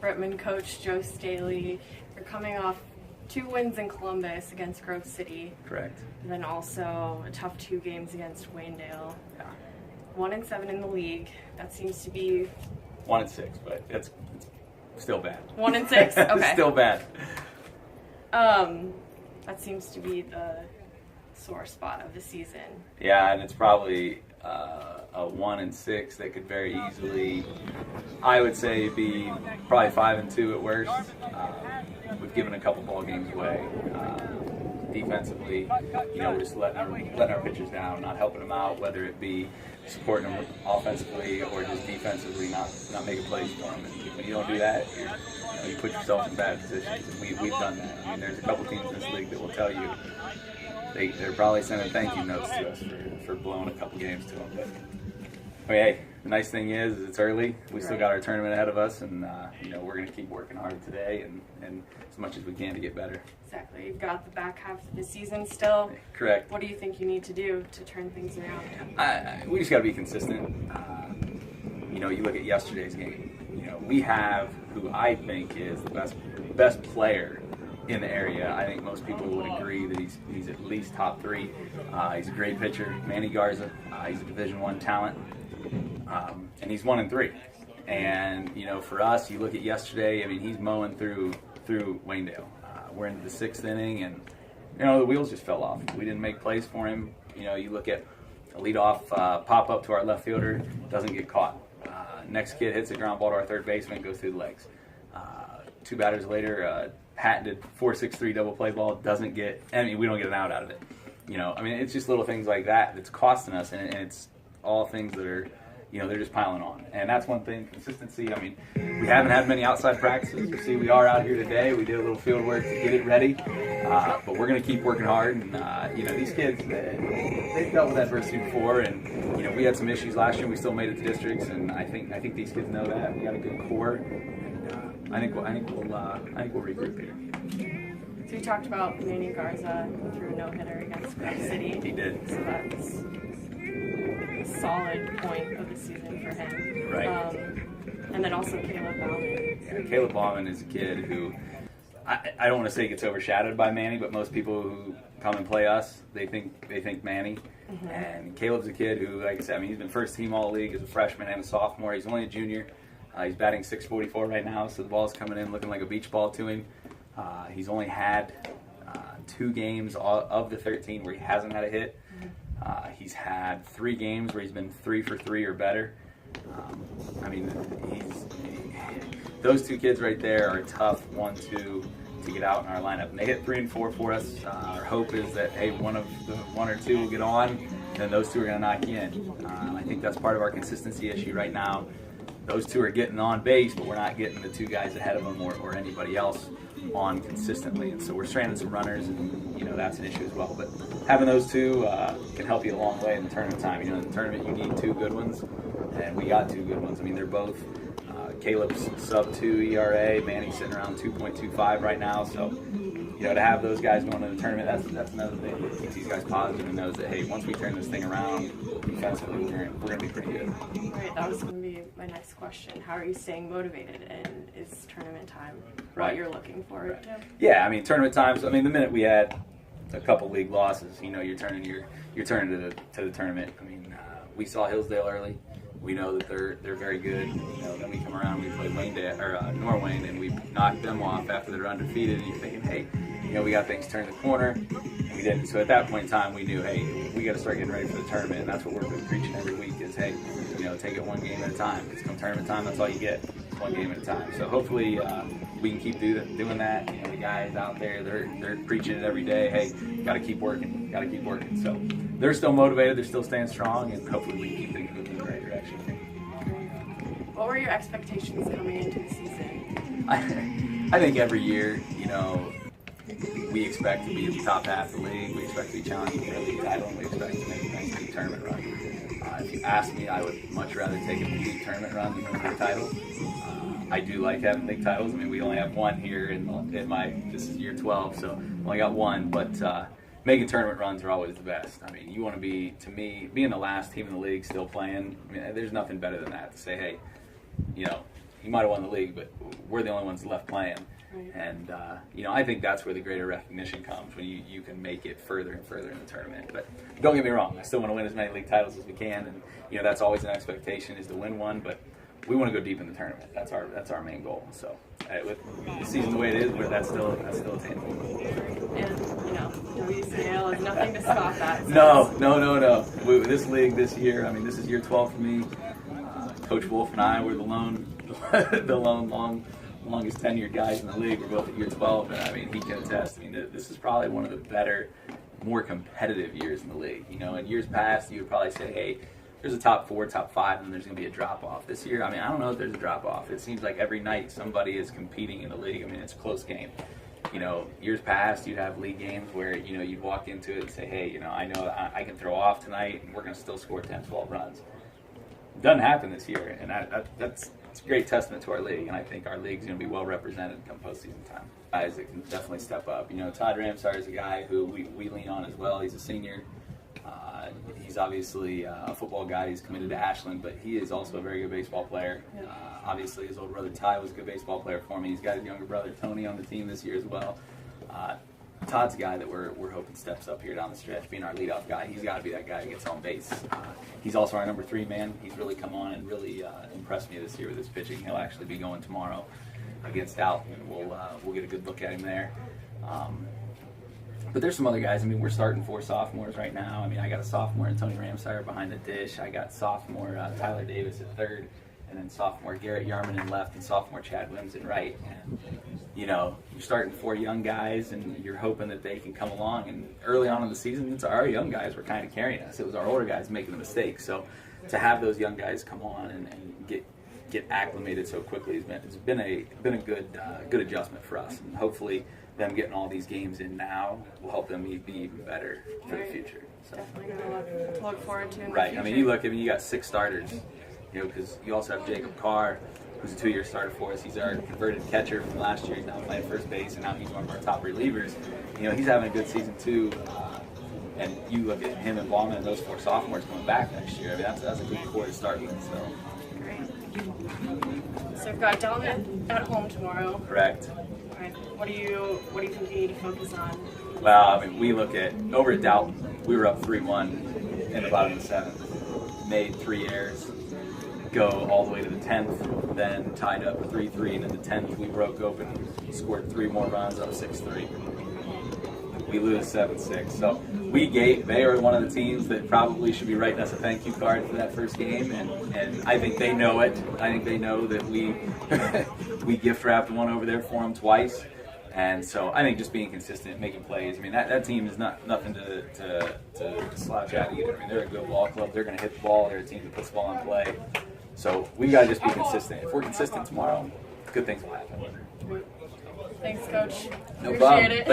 Rittman coach Joe Staley. You're coming off 2 wins in Columbus against Grove City. Correct. And then also a tough 2 games against Waynedale. Yeah. 1-7 in the league. That seems to be 1-6, but it's still bad. 1-6. Okay. It's still bad. That seems to be the sore spot of the season. Yeah, and it's probably a 1-6 that could very easily, I would say, be probably 5-2 at worst. We've given a couple ball games away. Defensively, we're just letting our pitchers down, not helping them out, whether it be supporting them offensively or just defensively, not making plays for them. And when you don't do that, you put yourself in bad positions. And we've done that. I mean, there's a couple teams in this league that will tell you they're probably sending thank you notes to us for blowing a couple games to them. But hey, the nice thing is it's early. We still got our tournament ahead of us, and we're going to keep working hard today and as much as we can to get better. Exactly. You've got the back half of the season still. Correct. What do you think you need to do to turn things around? We just got to be consistent. You look at yesterday's game. We have who I think is the best player in the area. I think most people would agree that he's at least top 3. He's a great pitcher, Manny Garza. He's a Division I talent, and he's 1-3. And for us, you look at yesterday. I mean, he's mowing through Waynedale. We're into the 6th inning, and the wheels just fell off. We didn't make plays for him. You look at a leadoff pop up to our left fielder, doesn't get caught. Next kid hits a ground ball to our third baseman, goes through the legs. 2 batters later, patented 4-6-3 double play ball, doesn't get. I mean, we don't get an out of it. It's just little things like that that's costing us, and it's all things that are, they're just piling on. And that's one thing, consistency. I mean, we haven't had many outside practices. You see, we are out here today. We did a little field work to get it ready, but we're going to keep working hard. And these kids, they've dealt with adversity before, and we had some issues last year. We still made it to districts, and I think these kids know that. We got a good core, and I think we'll regroup here. So you talked about Manny Garza threw a no-hitter against Grove City. He did. So that's a solid point of the season for him. Right. And then also Caleb Bauman. Yeah, Caleb Bauman is a kid who, I don't want to say gets overshadowed by Manny, but most people who come and play us, they think Manny. Mm-hmm. And Caleb's a kid who, like I said, he's been first team All-League as a freshman and a sophomore. He's only a junior. He's batting .644 right now, so the ball's coming in looking like a beach ball to him. He's only had 2 games of the 13 where he hasn't had a hit. He's had 3 games where he's been 3 for 3 or better. Those 2 kids right there are a tough 1-2 to get out in our lineup. And they hit 3 and 4 for us. Our hope is that, hey, one or two will get on, then those 2 are going to knock you in. I think that's part of our consistency issue right now. Those 2 are getting on base, but we're not getting the 2 guys ahead of them or anybody else on consistently. And so we're stranding some runners, and that's an issue as well. But having those 2 can help you a long way in the tournament time. In the tournament you need 2 good ones, and we got 2 good ones. I mean, they're both Caleb's sub-2 ERA, Manny's sitting around 2.25 right now. So to have those guys going to the tournament, that's another thing that keeps these guys positive and knows that, hey, once we turn this thing around defensively, we're going to be pretty good. Right, that was going to be my next question. How are you staying motivated, and is tournament time Right. what you're looking for? Right. Yeah, tournament times. The minute we had a couple league losses, you're turning to the tournament. We saw Hillsdale early. We know that they're very good. Then we come around, we play Norwayne, and we knocked them off after they're undefeated. And you're thinking, hey, we got things turned the corner, and we didn't. So at that point in time, we knew, hey, we got to start getting ready for the tournament. And that's what we're preaching every week is, hey, take it one game at a time. It's come tournament time, that's all you get. It's one game at a time. So hopefully we can keep doing that. The guys out there, they're preaching it every day. Hey, got to keep working. So they're still motivated. They're still staying strong, and hopefully we can keep things moving in the right direction. What were your expectations coming into the season? I think every year, we expect to be in the top half of the league. We expect to be challenging for a league title, and we expect to make a nice big tournament run. If you ask me, I would much rather take a big tournament run than a big title. I do like having big titles. We only have 1 here this is year 12, so only got 1, but making tournament runs are always the best. You want to be, to me, being the last team in the league still playing, there's nothing better than that, to say, hey, you might have won the league, but we're the only ones left playing. Right. And, I think that's where the greater recognition comes, when you can make it further and further in the tournament. But don't get me wrong, I still want to win as many league titles as we can, and, that's always an expectation, is to win one, but we want to go deep in the tournament. That's our main goal. So with the season the way it is, that's still attainable. And, WCL is nothing to scoff at. So No. This league this year, this is year 12 for me. Coach Wolf and I were the longest tenured guys in the league. We're both at year 12, and he can attest. This is probably one of the better, more competitive years in the league. In years past, you would probably say, hey, there's a top 4, top 5, and there's going to be a drop-off. This year, I don't know if there's a drop-off. It seems like every night somebody is competing in the league. It's a close game. Years past, you'd have league games where, you'd walk into it and say, hey, I know I can throw off tonight, and we're going to still score 10, 12 runs. It doesn't happen this year, and that's a great testament to our league, and I think our league's going to be well represented come postseason time. Guys that can definitely step up. Todd Ramsar is a guy who we lean on as well. He's a senior. He's obviously a football guy. He's committed to Ashland, but he is also a very good baseball player. Obviously, his older brother Ty was a good baseball player for me. He's got his younger brother Tony on the team this year as well. Todd's a guy that we're hoping steps up here down the stretch, being our leadoff guy. He's got to be that guy who gets on base. He's also our number 3 man. He's really come on and really impressed me this year with his pitching. He'll actually be going tomorrow against Alton, and we'll get a good look at him there. But there's some other guys. We're starting 4 sophomores right now. I got a sophomore in Tony Ramsire behind the dish. I got sophomore Tyler Davis at third, and then sophomore Garrett Yarman in left, and sophomore Chad Wims in right. And you're starting 4 young guys, and you're hoping that they can come along. And early on in the season, it's our young guys were kind of carrying us. It was our older guys making the mistakes. So to have those young guys come on and get acclimated so quickly it's been a good adjustment for us. And hopefully them getting all these games in now will help them be even better for the future. So. Definitely going to look forward to in the right. future. You got 6 starters, because you also have Jacob Carr, who's a 2-year starter for us. He's our converted catcher from last year. He's now playing first base, and now he's one of our top relievers. He's having a good season too. And you look at him and Ballman and those 4 sophomores coming back next year. That's a good core to start with. So. Great. So we've got Dalton at home tomorrow. Correct. Right. What do you think you need to focus on? Well, we look at over at Dalton, we were up 3-1 in the bottom of the 7th, made 3 errors, go all the way to the 10th, then tied up 3-3, and in the 10th we broke open, scored 3 more runs, up 6-3. We lose 7-6. So they are one of the teams that probably should be writing us a thank you card for that first game, and I think they know it. I think they know that we gift wrapped one over there for them twice. And so I think just being consistent, making plays. That team is nothing to slouch at either. They're a good ball club. They're going to hit the ball. They're a team that puts the ball in play. So we got to just be consistent. If we're consistent tomorrow, good things will happen. Thanks, Coach. No Appreciate problem. it.